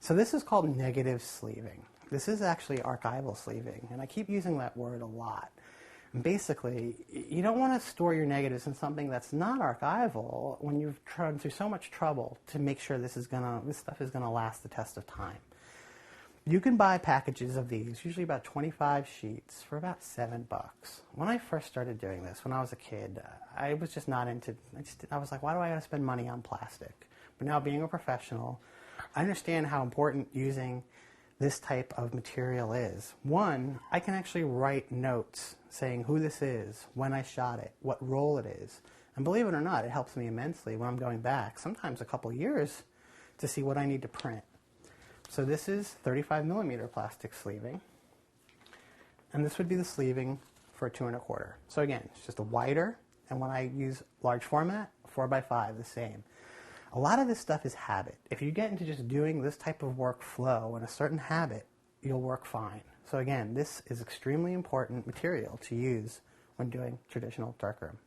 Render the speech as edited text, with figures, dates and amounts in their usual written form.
So this is called negative sleeving. This is actually archival sleeving, and I keep using that word a lot. And basically, you don't want to store your negatives in something that's not archival when you've gone through so much trouble to make sure this stuff is gonna last the test of time. You can buy packages of these, usually about 25 sheets, for about $7. When I first started doing this, when I was a kid, I was just not into. I was like, why do I gotta spend money on plastic? But now, being a professional, I understand how important using this type of material is. One, I can actually write notes saying who this is, when I shot it, what role it is. And believe it or not, it helps me immensely when I'm going back, sometimes a couple years, to see what I need to print. So this is 35mm plastic sleeving. And this would be the sleeving for a 2 1/4. So again, it's just a wider, and when I use large format, 4x5, the same. A lot of this stuff is habit. If you get into just doing this type of workflow in a certain habit, you'll work fine. So again, this is extremely important material to use when doing traditional darkroom.